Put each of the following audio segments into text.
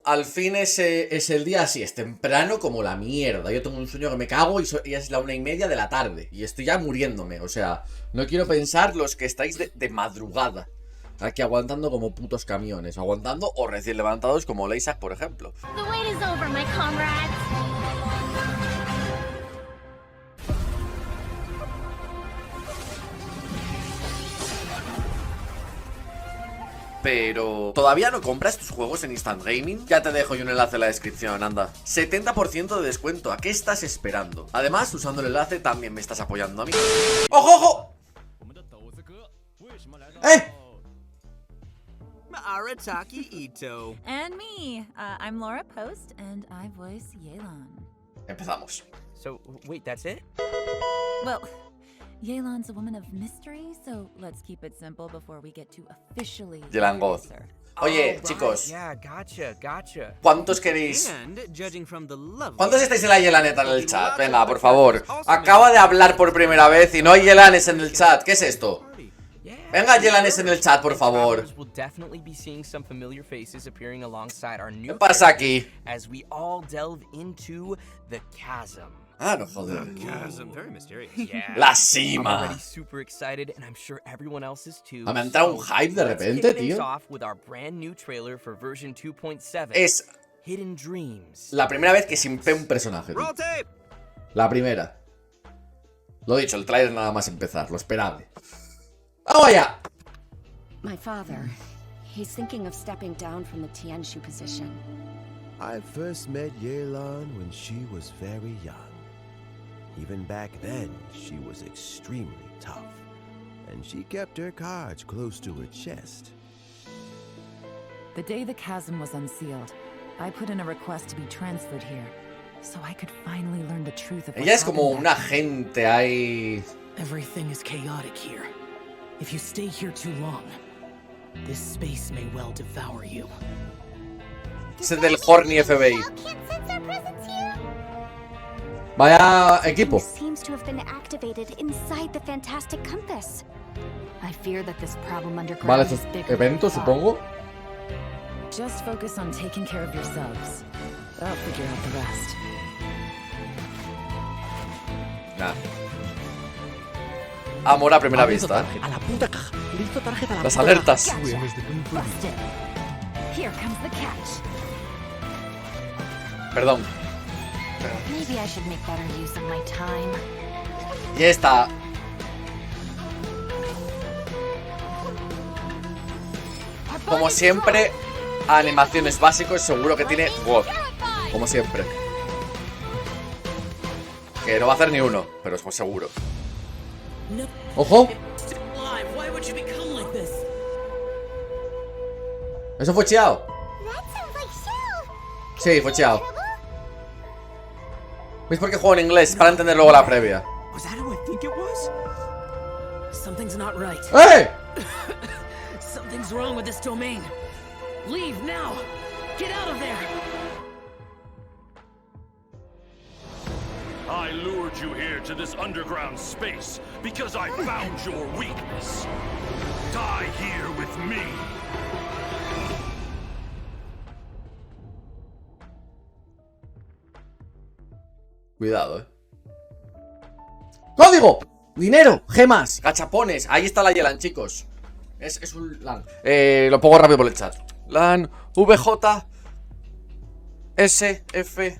al fin es el día así, es temprano como la mierda. Yo tengo un sueño que me cago y es la 1:30 de la tarde. Y estoy ya muriéndome, o sea, no quiero pensar los que estáis de madrugada aquí aguantando como putos camiones. Aguantando o recién levantados como Leisak, por ejemplo. The wait is over, my comrades. Pero... ¿todavía no compras tus juegos en Instant Gaming? Ya te dejo yo un enlace en la descripción, anda. 70% de descuento, ¿a qué estás esperando? Además, usando el enlace también me estás apoyando a mí. ¡Ojo, ojo! ¡Eh! Arataki Itto. And me. I'm Laura Post, and I voice Yelan. Empezamos. So, wait, that's it? Well, Yelan's a woman of mystery, so let's keep it simple before we get to officially Yelan Goz. Oye, chicos. Yeah, gotcha. ¿Cuántos queréis? And judging from the lovely... ¿Cuántos estáis en la Yelaneta en el chat? Venga, por favor. Acaba de hablar por primera vez y no hay Yelanes en el chat. ¿Qué es esto? Venga, Yelanes en el chat, por favor. ¿Qué pasa aquí? Ah, no joder. La cima. Me ha entrado un hype de repente, tío. Es la primera vez que simpé un personaje, tío. La primera. Lo dicho, el trailer nada más empezar, lo esperable. ¡Vamos allá! My father, he's thinking of stepping down from the Tianshu position. I first met Yelan when she was very young. Even back then, she was extremely tough, and she kept her cards close to her chest. The day the chasm was unsealed, I put in a request to be transferred here, so I could finally learn the truth of. Ella es como un agente ahí. Everything is chaotic here. If you stay here too long, this space may well devour you. Es el del Horny FBI. Vaya equipo. Seems to have been activated inside the fantastic compass. I fear that this problem underground Vale, is estos bigger eventos, than we supongo. Just focus on taking care of yourselves. I'll figure out the rest. Nah. Amor a primera vista. A la puta caja. Listo, tarjeta a la Las puta alertas. caja. Busted. Here comes the catch. Perdón. Maybe I should make better use of my time. Y esta. Como siempre, animaciones básicos, seguro que tiene God. Como siempre. Que no va a hacer ni uno, pero es seguro. ¡Ojo! ¿Eso fue Xiao? Sí, fue Xiao. ¿Veis por qué juego en inglés? Para entender luego la previa. Something's not right. ¡Eh! Something's wrong with this domain. Leave now. Get out of there. I lured you here to this underground space because I found your weakness. Die here with me. Cuidado, ¡Código! ¡Dinero! ¡Gemas! ¡Gachapones! Ahí está la Yelan, chicos. Es un LAN. Lo pongo rápido por el chat. LAN VJ SFUD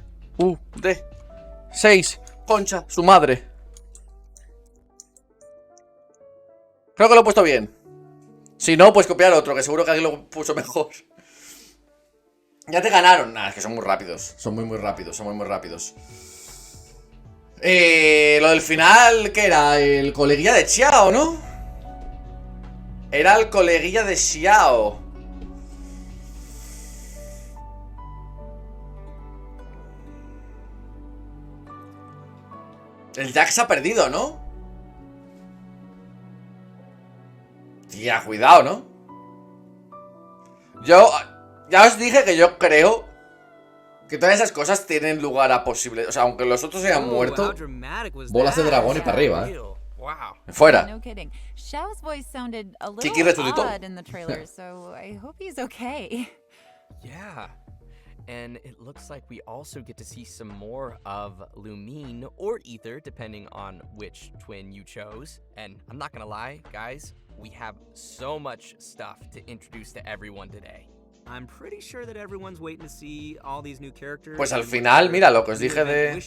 6. Concha, su madre. Creo que lo he puesto bien. Si no, pues copiar otro, que seguro que alguien lo puso mejor. Ya te ganaron. Nah, es que son muy rápidos. Son muy rápidos, son muy rápidos. Lo del final, ¿qué era? El coleguilla de Xiao, ¿no? Era el coleguilla de Xiao. El Jack se ha perdido, ¿no? Tía, cuidado, ¿no? Yo ya os dije que yo creo que todas esas cosas tienen lugar a posibles. O sea, aunque los otros hayan muerto, bolas de dragón y para arriba, Fuera. No kidding. Xiao's voice sounded a Kiki little resucitó. odd in the trailer, so I hope he's okay. Yeah. And it looks like we also get to see some more of Lumine or Ether, depending on which twin you chose. And I'm not gonna lie, guys, we have so much stuff to introduce to everyone today. I'm pretty sure that everyone's waiting to see all these new characters. Pues al final, mira, lo que os dije de...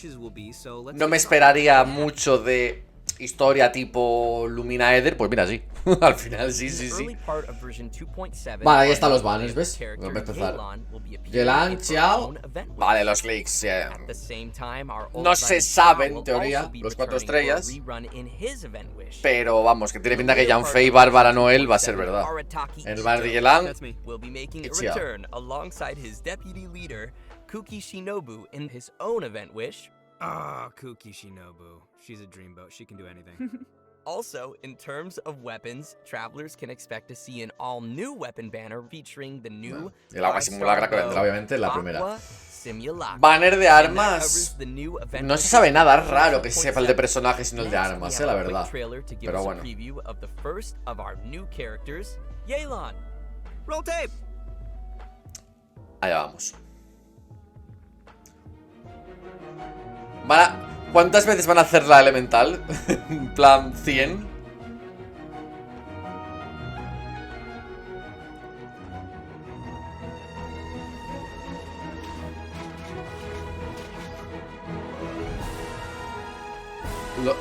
No me esperaría mucho de historia tipo Lumina Eder, pues mira, sí. Al final, sí. Vale, ahí están los banners, ¿ves? Vamos a empezar. Yelan, Xiao. Vale, los leaks, yeah. No se sabe, en teoría, los 4 estrellas. Pero vamos, que tiene pinta que Yanfei Bárbara Noel va a ser verdad. En el banner de Yelan y Xiao. Kuki Shinobu in his own event wish. Ah, Kuki Shinobu. She's a dreamboat. She can do anything. Also, in terms of weapons, travelers can expect to see an all-new weapon banner featuring the new el agua simulacra que vendrá obviamente en la primera. Banner de armas. No se sabe nada raro que sepa el de personajes y no el de armas, la verdad. Pero bueno. Allá vamos. ¿Cuántas veces van a hacer la elemental? En plan 100.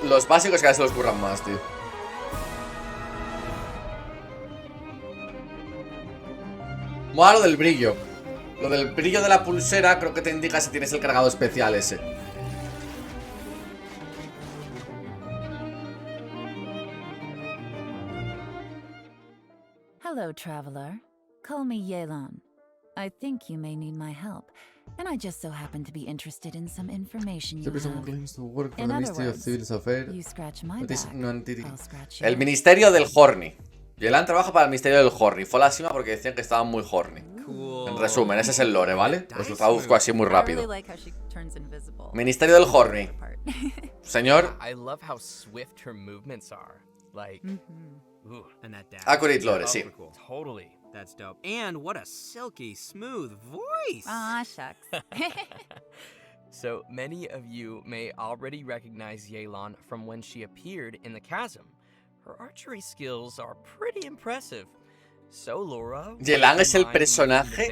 Los básicos cada vez se los curran más, tío. Mola lo del brillo. Lo del brillo de la pulsera creo que te indica si tienes el cargado especial ese. Hello, traveler. Call me Yelan. I think you may need my help, and I just so happen to be interested in some information you have. In other words, you scratch my back, I'll scratch yours. El Ministerio del Horny. Yelan trabaja para el Ministerio del Horny. Fue lástima porque decían que estaban muy horny. En resumen, ese es el lore, ¿vale? Os lo traduzco así muy rápido. Ministerio del Horny. Señor. Accurate lore, sí. Totally. That's dope. And what a silky smooth voice. Aw, shucks. So many of you may already recognize Yelan from when she appeared in the chasm. Her archery skills are pretty impressive. So, Laura, Yelan es el personaje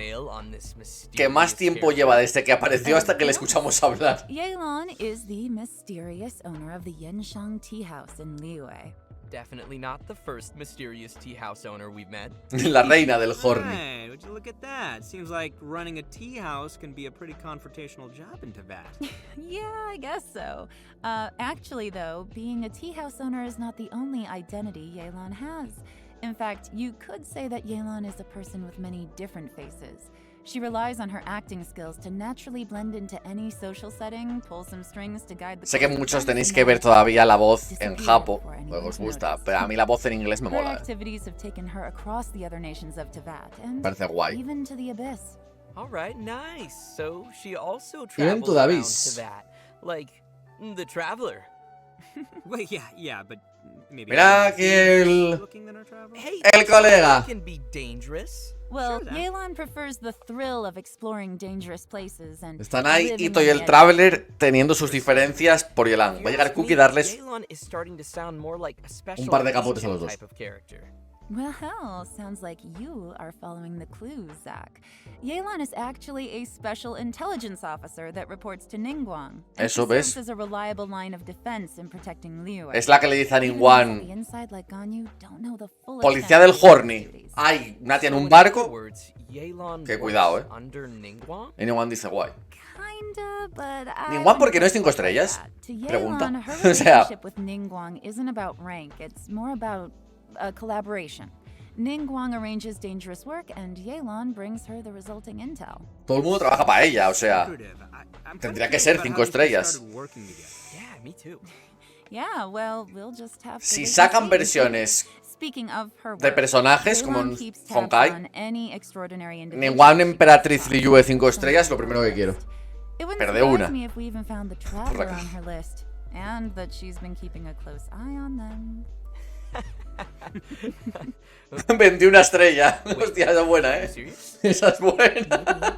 que más tiempo lleva desde que apareció hasta que le escuchamos hablar. Yelan is the mysterious owner of the Yenshang tea house in Liyue. Definitely not the first mysterious tea house owner we've met. La reina del Horny. Hey, would you look at that? Seems like running a tea house can be a pretty confrontational job in Teyvat. Yeah, I guess so. Actually, though, being a tea house owner is not the only identity Yelan has. In fact, you could say that Yelan is a person with many different faces. She relies on her acting skills to naturally blend into any social setting, pull some strings to guide the... Sé que muchos tenéis que ver todavía la voz en japo, luego os gusta, pero a mí la voz en inglés me mola. Parece guay. Alright, nice. So she also Even to travels the around abyss. Teyvat, like the traveler. Well, yeah, but maybe Mira aquí el colega. Can be dangerous. Well, Yelan prefers the thrill of exploring dangerous places and Están ahí Itto y el Traveler teniendo sus diferencias por Yelan. Va a llegar Kuki y darles un par de capotes a los dos. Well, sounds like you are following the clues, Zach. Yelan is actually a special intelligence officer that reports to Ningguang. Eso ves. As a reliable line of defense in protecting Liyue. Es la que le dice a Ningguang: policía del Horny. Hay una tía en un barco. Que cuidado, Y Ningguang dice guay. ¿Ningguang por qué no es 5 estrellas? Pregunta. O sea, a collaboration. Ningguang arranges dangerous work and Yelan brings her the resulting intel. todo el mundo trabaja para ella, o sea, tendría que ser 5 estrellas. Yeah, well, we'll just have to Si sacan versiones de personajes como en Honkai, Ningguang Emperatriz Liyue 5 estrellas es lo primero que quiero. Pero de una. Por aquí. And that she's been keeping a close eye on them. 21 estrellas. Hostia, esa es buena, Esa es buena.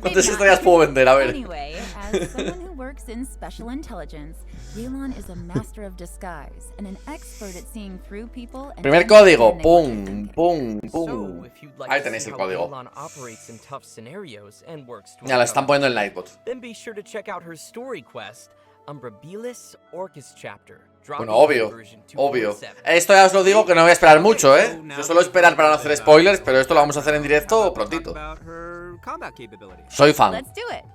¿Cuántas historias puedo vender? A ver. Anyway, as someone who works in special intelligence, Yelan is a master of disguise and an expert at seeing through people and Primer código. understanding Pum, what's pum, So, pum. if you'd like Ahí to tenéis see el how código. Yelan operates in tough scenarios and works Ya lo están towards poniendo en Nightbot. then be sure to check out her story quest, Umbrabilis Orcus Chapter. Bueno, obvio, Version obvio. 2.7. Esto ya os lo digo que no voy a esperar mucho, ¿eh? Yo suelo esperar para no hacer spoilers, pero esto lo vamos a hacer en directo prontito. About her combat capabilities. Soy fan. Let's do it.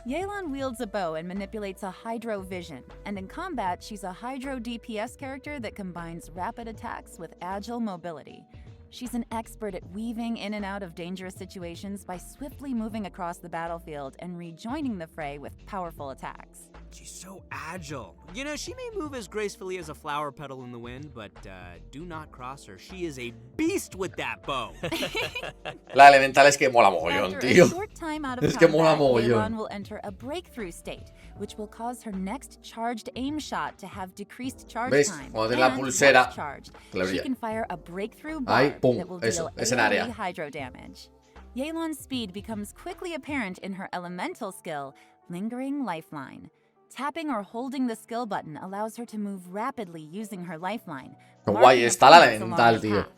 Yelan wields a bow and manipulates a Hydro Vision, and in combat, she's a Hydro DPS character that combines rapid attacks with agile mobility. She's an expert at weaving in and out of dangerous situations by swiftly moving across the battlefield and rejoining the fray with powerful attacks. She's so agile. You know, she may move as gracefully as a flower petal in the wind, but do not cross her. She is a beast with that bow. La elemental es que mola mogollón, After tío. a short time out of Es que mola combat, mogollón. Yelan will enter a breakthrough state, which will cause her next charged aim shot to have decreased charge ¿Ves? time. Cuando tiene la And pulsera, once charged, que le she brilla. can fire a breakthrough Ahí, barb pum, that will eso, deal es en AoE área. hydro damage. Yelan's speed becomes quickly apparent in her elemental skill, Lingering Lifeline. Tapping or holding the skill button allows her to move rapidly using her lifeline. Qué marking guay está la opponents along elemental, the tío. path.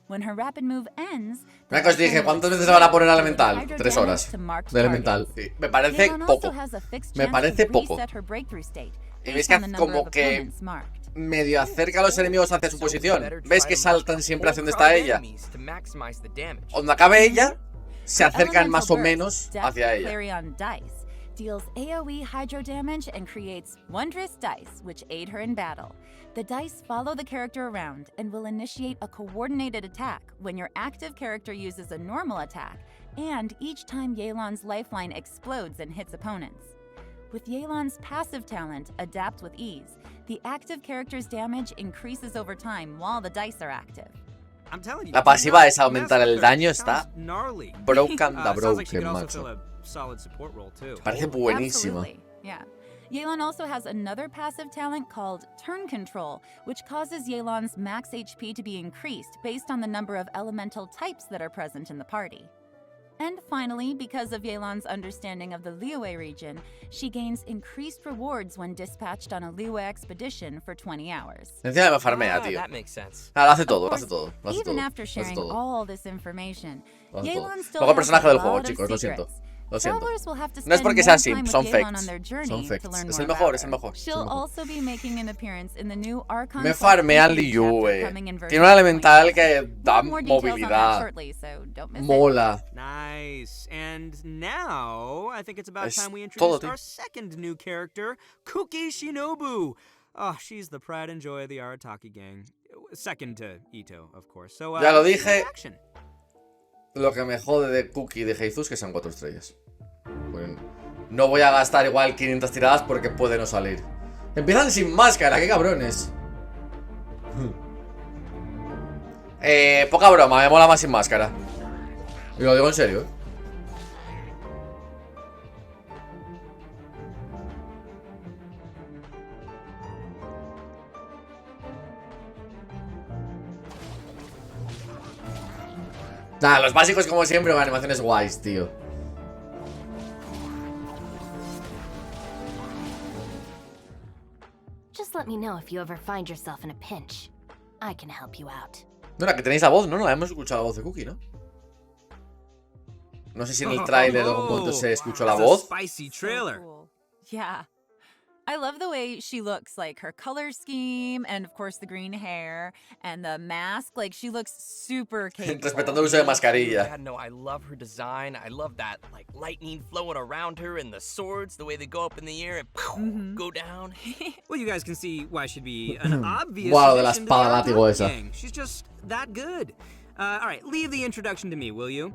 When her rapid move ends, Mira que os dije, ¿cuántas veces se van a poner elemental? 3 horas de elemental. Sí, me parece Yelan poco. also has a fixed Me chance parece to poco. reset her breakthrough state Y based ves que on the number como of que opponents marked. medio acerca a los enemigos hacia su So posición. better ¿Ves try que to saltan mark siempre hacia donde whole está crowd ella? enemies to maximize the damage. Cuando acabe ella, se Her acercan elemental más o burst, menos Death hacia ella. Clarion Dice deals AoE hydro damage and creates wondrous dice which aid her in battle. The dice follow the character around and will initiate a coordinated attack when your active character uses a normal attack, and each time Yelan's lifeline explodes and hits opponents. With Yelan's passive talent, Adapt with Ease, the active character's damage increases over time while the dice are active. I'm telling you, La do pasiva not es aumentar mess el with her. daño, Sounds está gnarly. broken the Sounds like she broken, could also macho. fill a solid support role too. Parece buenísima. Absolutely, yeah. Yelan also has another passive talent called Turn Control, which causes Yelan's max HP to be increased based on the number of elemental types that are present in the party. And finally, because of Yelan's understanding of the Liyue region, she gains increased rewards when dispatched on a Liyue expedition for 20 hours. Encima me farmea, Ah, tío. that makes sense. Ah, lo hace Of todo, lo course, hace todo. Lo hace even todo. after Lo hace sharing todo. all this information, Lo hace todo. Yelan still Luego has personaje a del lot juego, of chicos, lo siento. secrets. Lo siento. Travelers will have to No es spend porque more sea así, time with son Yelan facts. on their journey Son to facts. learn Es more el mejor, about es el her. mejor. Es el She'll mejor. also be making an appearance in the new Archon Me Quest farmean Weekly chapter Liyue. coming in version Tiene una elemental 2.7. que da More details on that movilidad. shortly, so don't miss it. Mola. Nice. And now, I think it's about Es time we todo, introduce tío. our second new character, Kuki Shinobu. Oh, she's the pride and joy of the Arataki gang. Second to Itto, of course. So, Ya lo let's see dije. action. Lo que me jode de Cookie y de Jesus que sean 4 estrellas. Bueno, no voy a gastar igual 500 tiradas porque puede no salir. Empiezan sin máscara, qué cabrones. Poca broma, me mola más sin máscara. Y lo digo en serio, Nada, los básicos como siempre, con animaciones guays, tío. Just let me know if you ever find yourself in a pinch. I can help you out. No, la que tenéis la voz, ¿no? No, hemos escuchado la voz de Cookie, ¿no? No sé si en el tráiler o en algún momento se escuchó la That's a voz. spicy So trailer. cool. Yeah. I love the way she looks, like her color scheme, and of course the green hair, and the mask. Like, she looks super capable. Respetando el uso de mascarilla. Yeah, no, I love her design. I love that, like, lightning flowing around her and the swords, the way they go up in the air and go down. Well, you guys can see why she'd be an obvious Wow, de la addition to the espada látigo Arataki esa. gang. She's just that good. All right, leave the introduction to me, will you?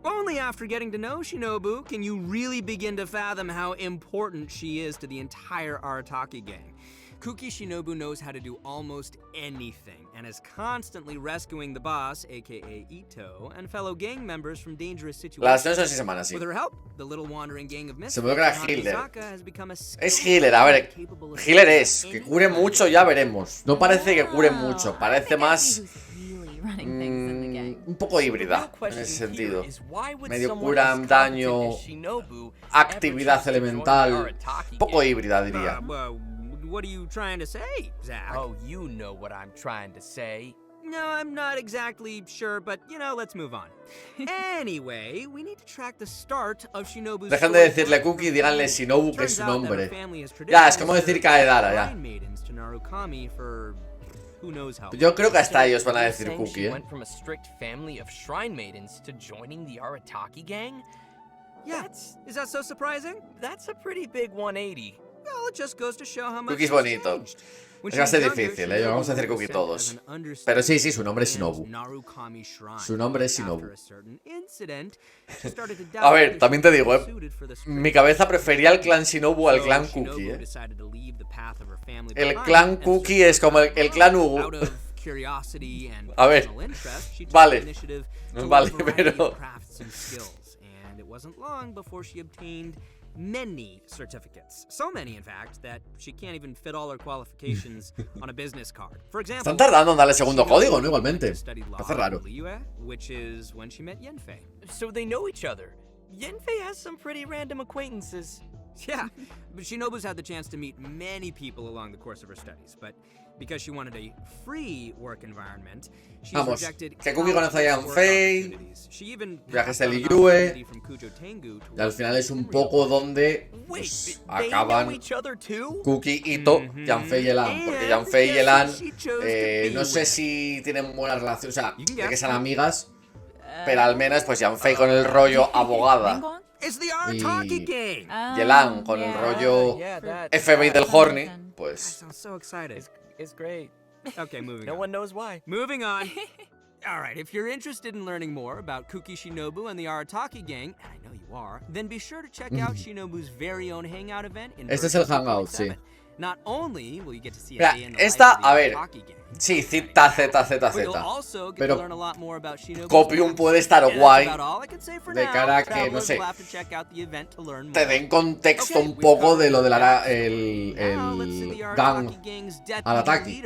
Only after getting to know Shinobu can you really begin to fathom how important she is to the entire Arataki gang. Kuki Shinobu knows how to do almost anything and is constantly rescuing the boss, aka Itto, and fellow gang members from dangerous Las situations. dos son 6 semanas, sí. With her help, the little wandering gang of Se me olvidó que era misfits healer. Hanazaka has become a Es healer, a ver. capable of Healer es. Que cure mucho, ya veremos. No parece que cure Wow, mucho. I Parece think I más. see who's really running things in the gang. un poco híbrida en ese sentido. Medio cura, daño, actividad elemental. Un poco híbrida, diría. What are you trying to say, Zach? Oh, you know what I'm trying to say. No, I'm not exactly sure, but you know, let's move on. Anyway, we need to track the start of Shinobu's. Dejen de decirle Kuki y díganle Shinobu, que es su nombre. Ya, es como decir Kaedara, ya. Yo creo que hasta ellos van a decir Kuki, went from a strict family of shrine maidens to joining the Arataki gang? Yeah, is that so surprising? That's a pretty big 180. Well, it just goes to show how much Kuki es bonito. Es va a ser difícil, vamos a decir Kuki todos. Pero sí, sí, su nombre es Shinobu. Su nombre es Shinobu. A ver, también te digo, mi cabeza prefería el clan Shinobu al clan Kuki, El clan Kuki es como el clan Ugu. A ver, vale. Vale, pero... Many certificates. So many, in fact, that she can't even fit all her qualifications on a business card. For example, están tardando en darle segundo código, ¿no? Igualmente. Hace raro. Which is when she met Yenfei. So they know each other. Yenfei has some pretty random acquaintances. Yeah, but Shinobu's had the chance to meet many people along the course of her studies, but because she wanted a free work environment, she rejected que Kuki conoce a Yenfei, viajes de Liyue, y al final es un poco donde pues, acaban Kuki, Itto, Yenfei y Yelan, porque Yenfei y Yelan no sé si tienen buena relación, o sea, de que sean amigas, pero al menos pues Yenfei con el rollo abogada. Y Yelan con el rollo FBI del Horny, pues... It's great. Okay, moving on. No one knows why. Moving on. Alright, if you're interested in learning more about Kuki Shinobu and the Arataki gang, and I know you are, then be sure to check out Shinobu's very own hangout event in Este es el hangout, sí. Not only will you get to see mira, esta, a ver, sí, Z. Pero Copium puede estar guay de cara a que, no sé, te den contexto un poco de lo del el gang al ataque.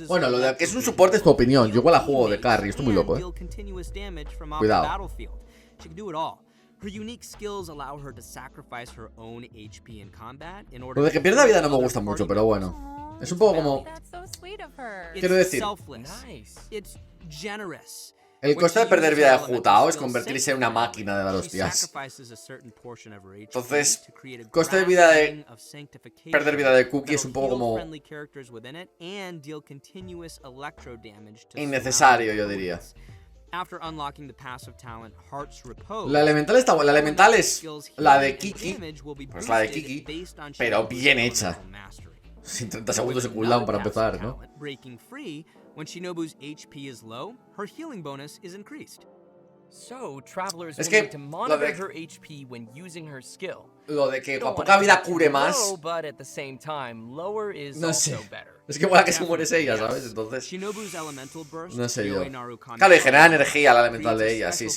Bueno, lo de que es un soporte es tu opinión. Yo igual la juego de carry, estoy muy loco, Cuidado. She can do it all. Her unique skills allow her to sacrifice her own HP in combat in order. Lo de que pierda vida no me gusta mucho, pero bueno. Es un poco como... Quiero decir... El coste de perder vida de Jutao es convertirse en una máquina de dar hostias. Entonces, coste de vida de... perder vida de Kuki es un poco como... innecesario, yo diría. La elemental está buena. La elemental es la de Kiki. Pues la de Kiki, pero bien hecha. Sin 30 segundos de cooldown para empezar, ¿no? Es que lo de que con poca vida cure más. No sé. Es que igual que se muere ella, ¿sabes? Entonces... no sé yo. Claro, y genera energía la elemental de ella, sí. O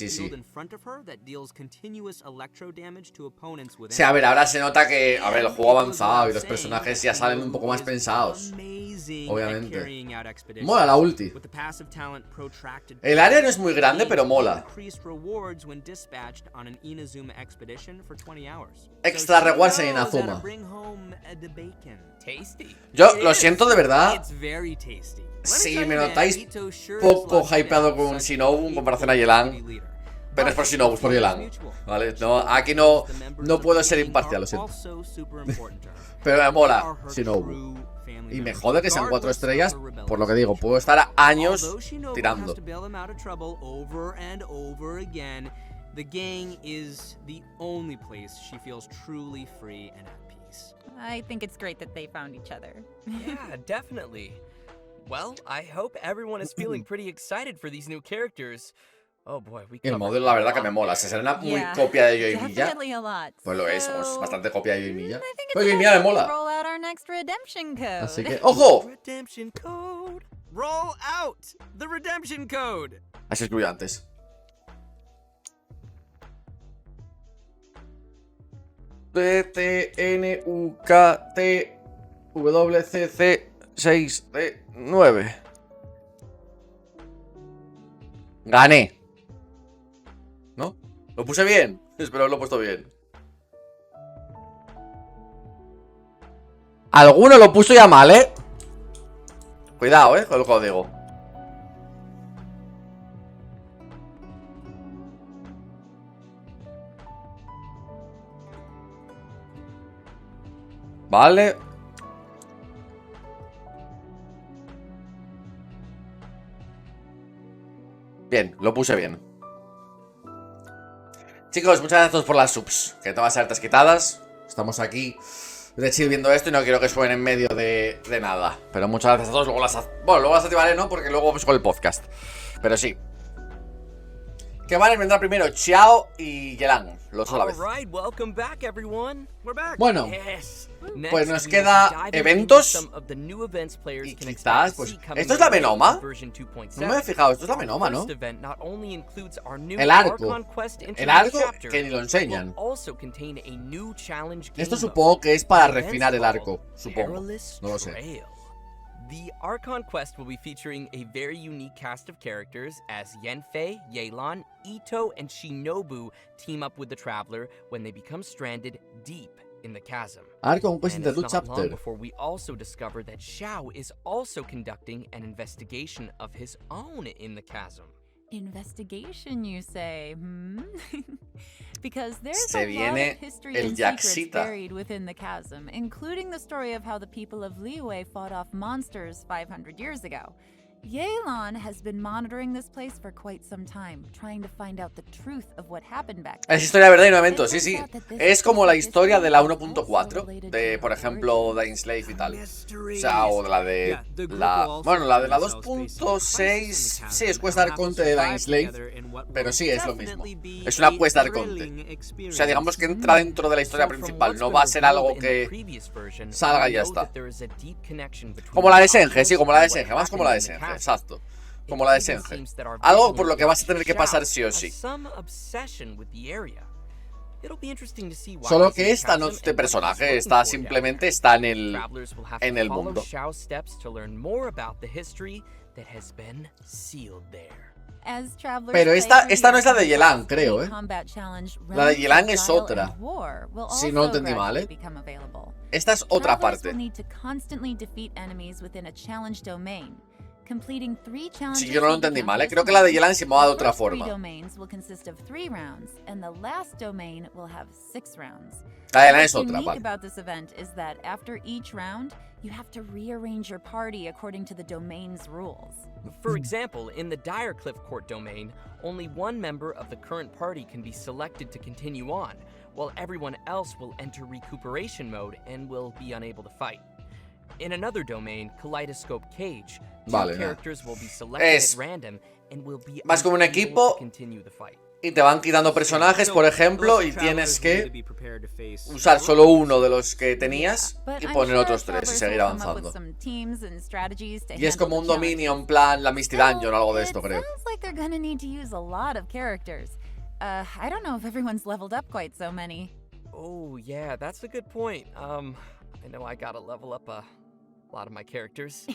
sea, a ver, ahora se nota que... a ver, el juego avanzado y los personajes ya salen un poco más pensados. Obviamente. Mola la ulti. El área no es muy grande, pero mola. Extra rewards en Inazuma. Yo lo siento de verdad. Si me notáis poco hypeado con Shinobu en comparación a Yelan, pero es por Shinobu, es por Yelan, ¿vale? No, aquí no puedo ser imparcial, lo siento. Pero me mola Shinobu. Y me jode que sean 4 estrellas, por lo que digo, puedo estar años tirando. The gang is the only place she feels truly free and at peace. I think it's great that they found each other. Yeah, definitely. Well, I hope everyone is feeling pretty excited for these new characters. Oh boy, we el modelo, la verdad que me mola. Se será muy copia de Yo y Milla. Pues lo es, bastante copia de Yo y Milla. Pues Yo y Milla me mola. Así que, ¡ojo! Redemption code. Roll out the redemption code. Así escribí antes. TNUKT WCC6D9. Gané. ¿No? ¿Lo puse bien? Espero haberlo puesto bien. Alguno lo puso ya mal, ¿eh? Cuidado, con el código. Vale. Bien, lo puse bien. Chicos, muchas gracias por las subs. Que todas las hartas quitadas. Estamos aquí de chill viendo esto y no quiero que suenen en medio de nada. Pero muchas gracias a todos. Luego luego las activaré, ¿no? Porque luego vamos con el podcast. Pero sí. Que vale, vendrá primero Xiao y Yelan. Los a la vez. Bueno, pues nos queda eventos. Y quizás, pues. ¿Esto es la Menoma? No me he fijado, esto es la Menoma, ¿no? El arco. El arco que ni lo enseñan. Esto supongo que es para refinar el arco. Supongo. No lo sé. The Archon Quest will be featuring a very unique cast of characters as Yenfei, Yelan, Itto, and Shinobu team up with the Traveler when they become stranded deep in the chasm. Archon Quest And it's Interlude not long Chapter. before we also discover that Xiao is also conducting an investigation of his own in the chasm. Investigation, you say? Because there's Se a lot viene of history el and secrets Jaxita. buried within the chasm, including the story of how the people of Liyue fought off monsters 500 years ago. Yelan has been monitoring this place for quite some time, trying to find out the truth of what happened back then. Es historia de verdad y no eventos, sí, sí. Es como la historia de la 1.4. De, por ejemplo, de Slave y tal. O sea, o de la de bueno, la de la 2.6. Sí, es Quest Arconte de Dying Slave. Pero sí, es lo mismo. Es una Quest Arconte. O sea, digamos que entra dentro de la historia principal. No va a ser algo que salga y ya está. Como la de Senge, sí, como la de Senge. Más como la de Senge. Exacto. Como la de Senge. Algo por lo que vas a tener que pasar sí o sí. Solo que esta no es de personaje, esta simplemente está en el mundo. Pero esta no es la de Yelan, creo, ¿eh? La de Yelan es otra. Si no lo entendí mal, ¿eh? Esta es otra parte. Si yo no lo entendí mal, ¿eh? Creo que la de Yelan se llama de otra forma. La de Yelan es otra, vale. You have to rearrange your party according to the domain's rules. For example, in the Direcliff Court domain, only one member of the current party can be selected to continue on, while everyone else will enter recuperation mode and will be unable to fight. In another domain, Kaleidoscope Cage, two characters will be selected at random and will be unable to continue the fight. Y te van quitando personajes, por ejemplo, y tienes que usar solo uno de los que tenías y poner otros tres y seguir avanzando. Y es como un dominio en plan la Misty Dungeon o algo de esto, creo. Oh, yeah, that's a good point. I know I gotta level up a lot of my characters.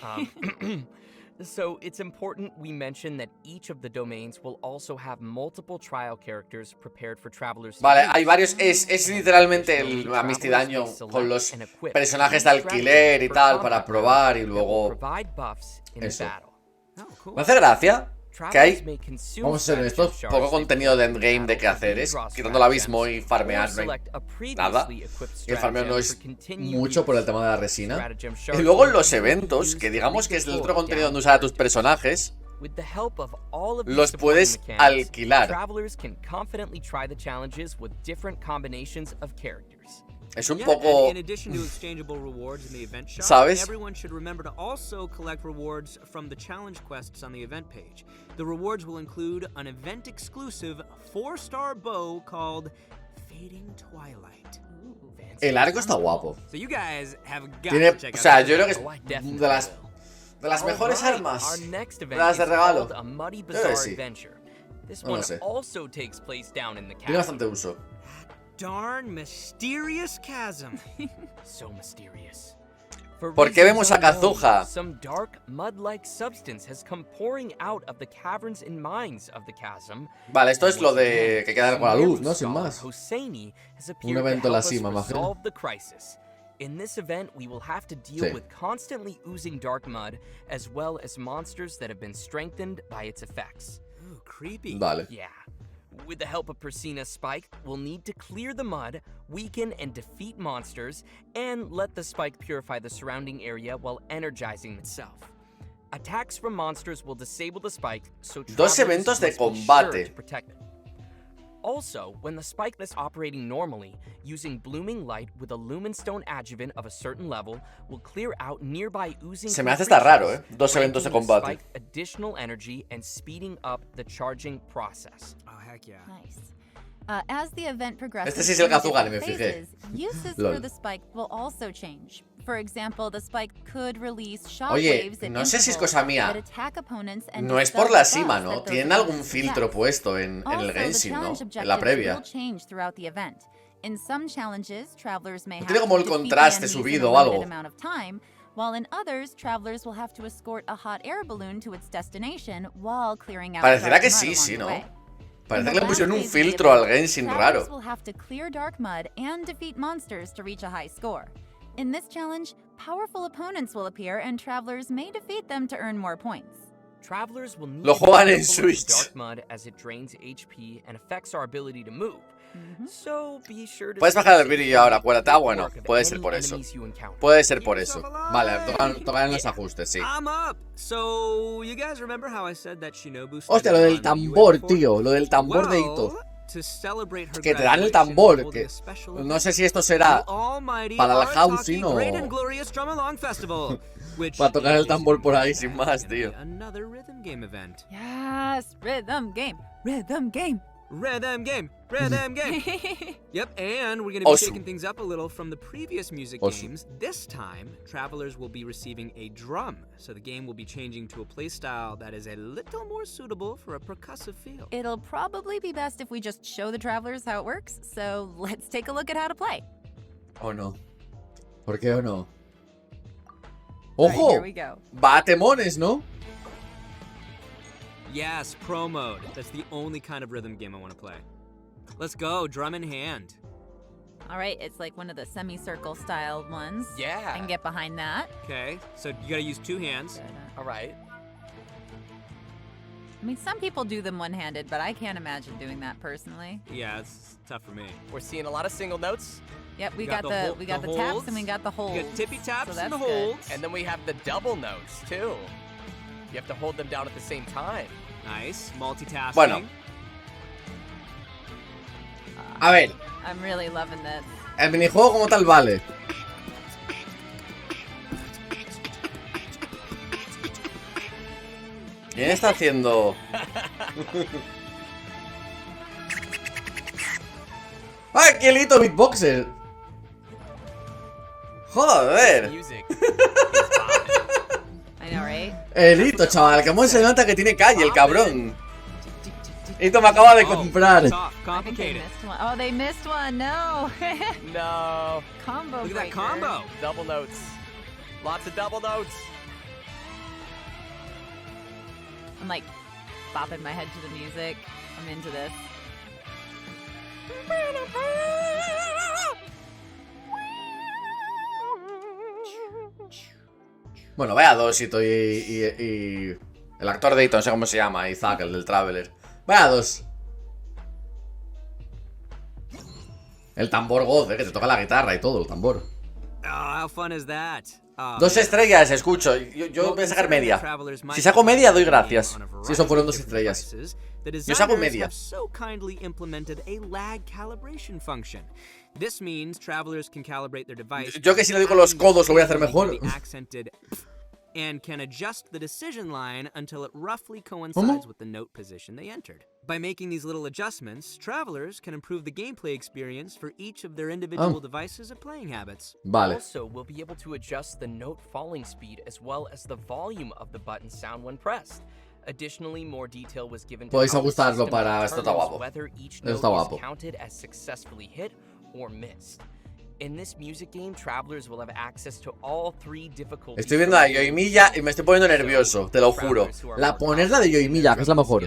So it's important we mention that each of the domains will also have multiple trial characters prepared for travelers. Vale, hay varios, es literalmente la Misty Dungeon con los personajes de alquiler y tal para probar y luego eso. Me hace gracia que hay, vamos a ser honestos, poco contenido de endgame de qué hacer. Es quitando el abismo y farmear, no hay nada. Y el farmeo no es mucho por el tema de la resina. Y luego en los eventos, que digamos que es el otro contenido donde usar a tus personajes, los puedes alquilar. Es un poco, ¿sabes? Everyone should remember to also collect rewards from the challenge quests on the event page. The rewards will include an event-exclusive 4-star bow called Fading Twilight. El arco está guapo. So you guys have got Tiene, to check o out sea, this yo creo que video. es de las mejores armas. Las de regalo. Yo creo que sí. No lo sé. Tiene bastante uso. Darn mysterious chasm. So mysterious. For ¿Por qué reasons vemos a unknown, Kazuha? Some dark mud-like substance has come pouring out of the caverns and mines of the chasm. Vale, esto es lo Once de again, que queda con la luz, ¿no? Sin scholar más. Hosseini has Un appeared to evento en la help us cima, imagino. resolve the crisis. In this event, we will have to deal Sí. with constantly oozing dark mud, as well as monsters that have been strengthened by its effects. Ooh, creepy. Vale. Yeah. With the help of Persina's spike, we'll need to clear the mud, weaken and defeat monsters, and let the spike purify the surrounding area while energizing itself. Attacks from monsters will disable the spike, so Dos travelers eventos de must be combate. sure to protect it. Also, when the spike is operating normally, using blooming light with a lumenstone adjuvant of a certain level will clear out nearby oozing Se me hace hasta raro, creatures, Dos eventos de granting the combate. spike additional energy and speeding up the charging process. Oh, heck yeah. Nice. As the event progresses, Este sí es el through Kazuha, different me fijé. phases, uses Lol. for the spike will also change. For example, the spike could release Oye, shockwaves at no sé si es intervals cosa mía. that attack opponents and No es dispel por la the cima, bugs ¿no? that those Tienen algún opponents filtro possess. puesto en Also, el the Genshin, ¿no? challenge En la objectives previa. will change throughout the event. In some challenges, travelers may No have tiene como to el defeat the contraste enemies in subido a o algo. limited amount of time, while in others, travelers will have to escort a hot air balloon to its destination while clearing out Parecerá dark que mud sí, along sí, the ¿no? way. Parece In que the le pusieron un last phase of the filtro al event, Genshin travelers raro. will have to clear dark mud and defeat monsters to reach a high score. In this challenge, powerful opponents will appear and travelers may defeat them to earn more points. Travelers will need Lo to be juegan en careful of the Switch. dark mud as it drains HP and affects our ability to move. So be sure to Puedes stay bajar el safe vídeo ahora, and acuérdate. take Bueno, work of puede ser any por eso. enemies you encounter. Puede ser por Keep eso. yourself Vale, alive. tocan los ajustes, sí. I'm up. So, you guys remember how I said that Shinobu Hostia, lo del tambor, tío. Lo del tambor de Itto. To celebrate her Que te dan el graduation, tambor. we're holding Que a special no event. sé si esto será The almighty para el Arataki housing o Great and Glorious Drum Along Festival, which para tocar el in tambor por ahí addition sin to that, más, is gonna be tío. Another rhythm game event. Yes, rhythm game, rhythm game. Rhythm game, rhythm game. Yep, and we're gonna be Awesome. shaking things up a little from the previous music Awesome. games. This time, travelers will be receiving a drum, so the game will be changing to a playstyle that is a little more suitable for a percussive feel. It'll probably be best if we just show the travelers how it works, so let's take a look at how to play. ¿O no? ¿Por qué o no? All right, ¡Ojo! here we go. Va a temones, ¿no? Yes, pro mode. That's the only kind of rhythm game I want to play. Let's go, drum in hand. All right, it's like one of the semicircle style ones. Yeah. I can get behind that. Okay, so you gotta use two hands. Good. All right. I mean, some people do them one-handed, but I can't imagine doing that personally. Yeah, it's tough for me. We're seeing a lot of single notes, Yep, we got got the the hol- we got the the taps holds. and we got the holds. You got tippy taps so and the that's good. holds. and then we have the double notes too. You have to hold them down at the same time. Nice, multitasking. Bueno. A ver, I'm really loving this. el minijuego como tal vale. ¿Quién está haciendo? ¡Ay, qué Itto beatboxer! ¡Joder! Music. I know, right? El Itto, chaval, que se nota que tiene calle, el cabrón. Itto me acaba de comprar. Tough, I think they complicated. missed one. Oh, they missed one. No. No. Combo Look at that breaker. combo. Double notes. Lots of double notes. I'm like bopping my head to the music. I'm into this. Bueno, vaya dos, Itto y el actor de Itto, no sé cómo se llama, Isaac, el del Traveler. Vaya dos. El tambor God, que te toca la guitarra y todo, el tambor. Oh, how fun is that? 2 estrellas, escucho. Yo voy a sacar media. Si saco media, doy gracias. Si eso fueron 2 estrellas. Yo saco media. So kindly implemented a lag calibration function. This means travelers can calibrate their device. Yo que si le digo los codos lo voy a hacer mejor. Accented and can adjust the decision line until it roughly coincides with the note position they entered. By making these little adjustments, travelers can improve the gameplay experience for each of their individual devices and playing habits. Vale. Also, we'll be able to adjust the note falling speed as well as the volume of the button sound when pressed. Additionally, more detail was given to Podéis how the ajustarlo system para... Esto está determines guapo. whether each Esto note está guapo. is counted as successfully hit or missed. In this music game, travelers will have access to all 3 difficulties. Estoy viendo a Yoimiya y me estoy poniendo nervioso, te lo juro. Poner la de Yoimiya, que es la mejor.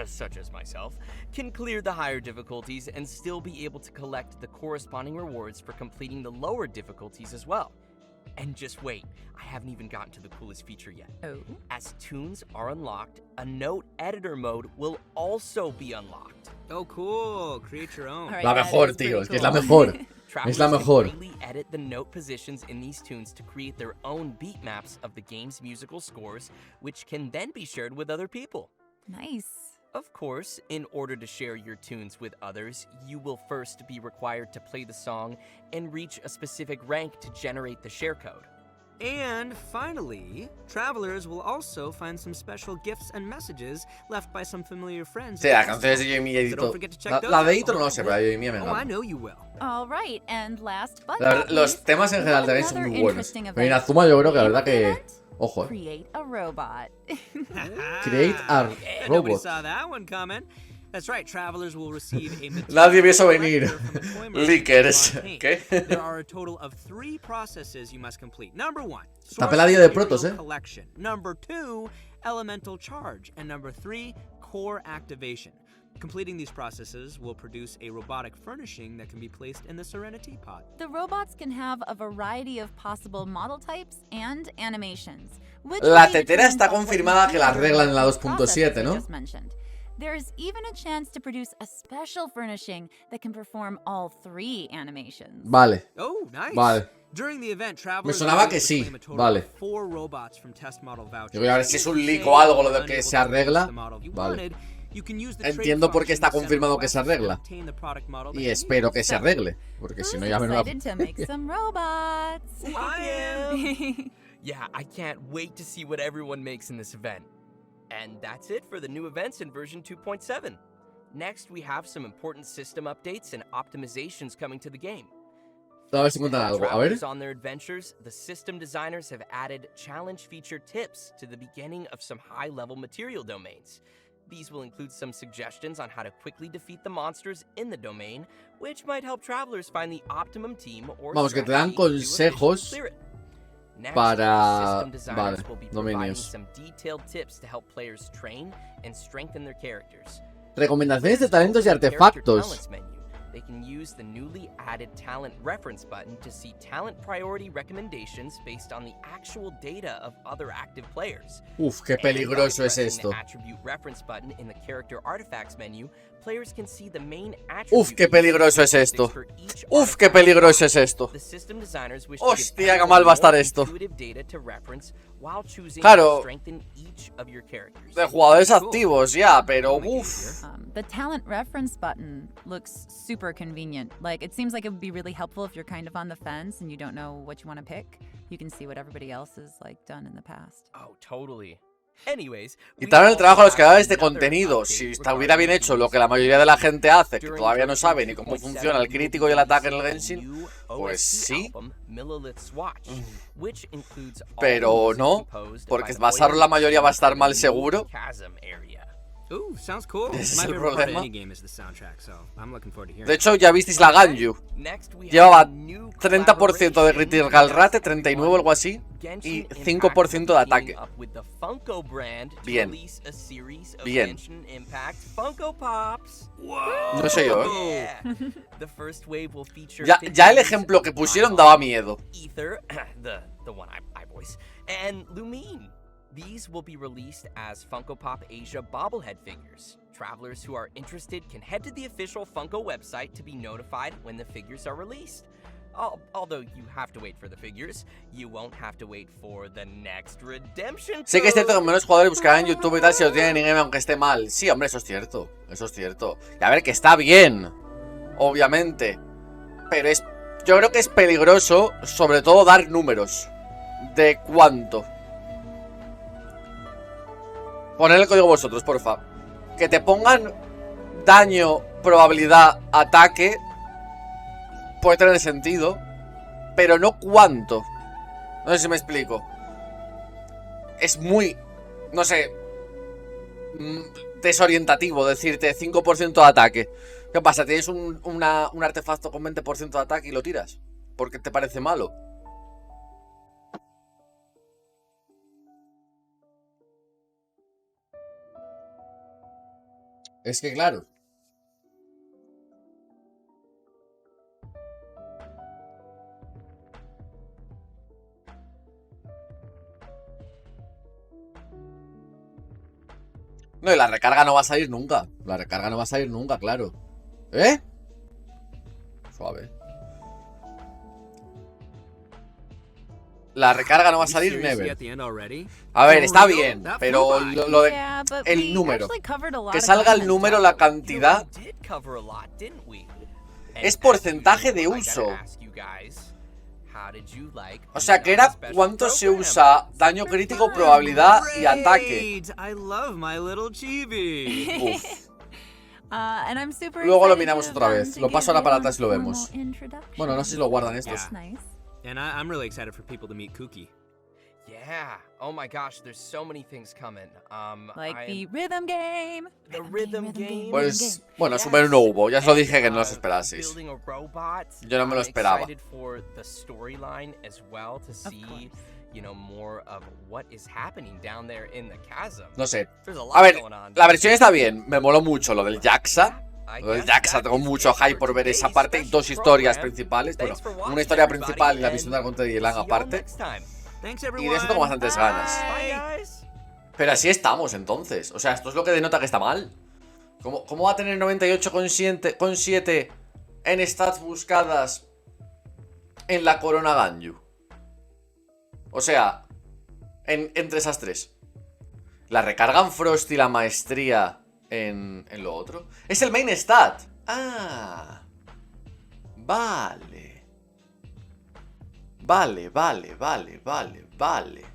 Such as myself, can clear the higher difficulties and still be able to collect the corresponding rewards for completing the lower difficulties as well. And just wait, I haven't even gotten to the coolest feature yet. Oh. As tunes are unlocked, a note editor mode will also be unlocked. Oh, cool. Create your own. All right, La that mejor, is tío, pretty es que es la cool. mejor. Travelers Es la mejor. can freely edit the note positions in these tunes to create their own beat maps of the game's musical scores, which can then be shared with other people. Nice. Of course, in order to share your tunes with others, you will first be required to play the song and reach a specific rank to generate the share code. And finally, travelers will also find some special gifts and messages left by some familiar friends. Sí, las canciones de Yoimiya y So don't Itto. forget to check La those de out. Itto no lo sé, pero la de Yoimiya me Oh, I encanta. know you will. All right, and last but not Los least, temas en general de Genshin son another muy buenos. interesting Pero event. Inazuma yo creo que la Name verdad of the que... event? Ojo, Create a robot. Create a Yeah, nobody robot. saw that one coming. That's right, travelers will receive a Nadie vio eso material venir. collector from the toy market Leakers. on paint. ¿Qué? There are a total of 3 processes you must complete. Number 1, Está peladilla de material protos, collection. Number 2, elemental charge. And number 3, core activation. Completing these processes will produce a robotic furnishing that can be placed in the Serenity Pod. The robots can have a variety of possible model types and animations. Which La will be tetera está determined by what confirmada you que la do arreglan en la with the 2.7, processes ¿no? I just mentioned. There's even a chance to produce a special furnishing that can perform all 3 animations. Vale. Oh, nice. Vale. During the event, travelers Me sonaba will be que able to sí, claim a total vale. of 4 robots from test model vouchers. Yo voy a ver si es un If leak you o algo say lo de you're que unable se to purchase arregla. the model you Vale. wanted, you can use the Entiendo trade por qué está function to send confirmado que se requests and arregla. obtain the product model that Y you espero need. que se arregle. Porque si Who's no ya me lo... excited to make some robots? I am. Yeah, I can't wait to see what everyone makes in this event. And that's it for the new events in version 2.7. Next, we have some important system updates and optimizations coming to the game. A ver si cuentan algo. A ver. Travelers on their adventures, the system designers have added challenge feature tips to the beginning of some high-level material domains. These will include some suggestions on how to quickly defeat the monsters in the domain, which might help travelers find the optimum team or Vamos, que te dan strategy to efficiently consejos clear it. Next, para- the system designers vale, will be providing dominios. some detailed tips to help players train and strengthen their characters. Recomendaciones de talentos y Character artefactos. talents menu. They can use the newly added talent reference button to see talent priority recommendations based on the actual data of other active players. Uf, qué And by peligroso es pressing esto. the attribute reference button in the character artifacts menu, players can see the main Uf, qué peligroso es esto. for each Uf, qué artifact. peligroso es esto. The system designers wish to Hostia, give qué mal va a estar everyone esto. more intuitive data to reference while choosing Claro. to strengthen each of your characters. De jugadores activos, ya, pero uf. The talent reference button looks super convenient. Like, it seems like it would be really helpful if you're kind of on the fence and you don't know what you want to pick. You can see what everybody else has, like, done in the past. Oh, totally. Anyways, Quitaron el trabajo a los creadores de another contenido. update Si regarding estuviera bien hecho lo que la mayoría de la gente hace, que todavía no sabe ni cómo funciona el crítico y el ataque en el Genshin, pues sí. Pero no, porque basarlo la mayoría va a estar mal seguro. Ooh, sounds cool. Ese es My el favorite part of problema. any game is the soundtrack, so I'm looking forward to hearing De it. hecho, ya visteis la Ganyu. Llevaba 30% de critical rate, 39 o algo así, y 5% de ataque. Bien. Bien. No sé yo, ¿eh? Ya el ejemplo que pusieron daba miedo. Ether, the one I voice, and Lumine. These will be released as Funko Pop Asia bobblehead figures. Travelers who are interested can head to the official Funko website to be notified when the figures are released. Although you have to wait for the figures, you won't have to wait for the next redemption. Sé que es cierto que menos jugadores buscarán en YouTube y tal si lo tienen en game aunque esté mal. Sí, hombre, eso es cierto. Eso es cierto. Y a ver, que está bien. Obviamente. Pero yo creo que es peligroso, sobre todo, dar números. ¿De cuánto? Poned el código vosotros, porfa. Que te pongan daño, probabilidad, ataque. Puede tener sentido. Pero no cuánto. No sé si me explico. Es muy, no sé, desorientativo decirte 5% de ataque. ¿Qué pasa? ¿Tienes un artefacto con 20% de ataque y lo tiras? ¿Por qué te parece malo? Es que claro. No, y la recarga no va a salir nunca. La recarga no va a salir nunca, claro. ¿Eh? Suave. La recarga no va a salir never. A ver, está bien, pero lo de Yeah, but el we número. actually covered a lot Que of salga el content, número, Dad. la cantidad. We did cover a lot, didn't we? Es And porcentaje as de usual, I uso. gotta ask you guys, how did you like O sea, que era the special cuánto se program? usa daño crítico, probabilidad y ataque. Great! I love my little chibi. Uf. And I'm super Luego lo excited miramos to, otra vez. to Lo give paso ahora para Yelan atrás y lo a vemos. formal introduction. Bueno, no sé si lo guardan estos. That's nice. And I'm really excited for people to meet Kuki. Yeah. Oh my gosh, there's so many things coming. Like I the am- rhythm game. The rhythm game. Pues, bueno, super no hubo. Ya os lo dije que no os esperaseis. Building a robot. Yo no me lo I'm esperaba. excited for the storyline as well to see, course. you know, more of what is happening down there in the chasm. No sé. There's a lot A ver, going on. la versión está bien. Me moló mucho lo del Jaxa. I Lo del guess Jaxa, that tengo is mucho it hype for por ver esa today's parte y special dos historias program. principales. Bueno, Thanks for una watching, historia everybody, principal y la and misión de contra de Yelan see y'all aparte. next time. Thanks, Y everyone. de eso tengo bastantes ganas. Bye, guys. Pero así estamos entonces. O sea, esto es lo que denota que está mal. ¿Cómo va a tener 98,7 en stats buscadas en la Corona Ganyu? O sea, entre esas tres. La recargan Frost y la maestría en lo otro. Es el main stat. Ah. Vale. Vale.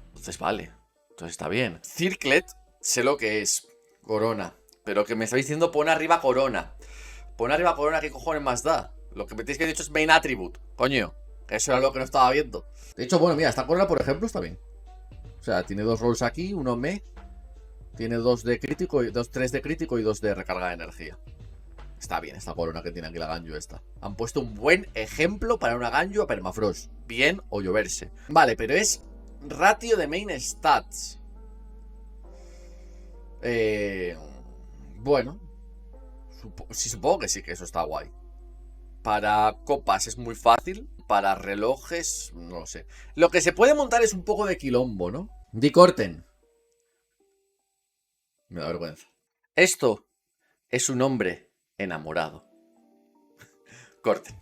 Entonces vale. Entonces está bien. Circlet, sé lo que es. Corona. Pero que me estáis diciendo pon arriba Corona. Pon arriba Corona, ¿qué cojones más da? Lo que me tenéis que decir es main attribute. Coño. Eso era lo que no estaba viendo. De hecho, bueno, mira, esta Corona, por ejemplo, está bien. O sea, tiene dos rolls aquí, uno me. Tiene 2 de crítico, 3 de crítico y 2 de recarga de energía. Está bien esta Corona que tiene aquí la Ganyu esta. Han puesto un buen ejemplo para una Ganyu a Permafrost. Bien o lloverse. Vale, pero es ratio de main stats. Bueno. Supongo que sí, que eso está guay. Para copas es muy fácil. Para relojes, no lo sé. Lo que se puede montar es un poco de quilombo, ¿no? Di corten. Me da vergüenza. Esto es un hombre enamorado. Corten.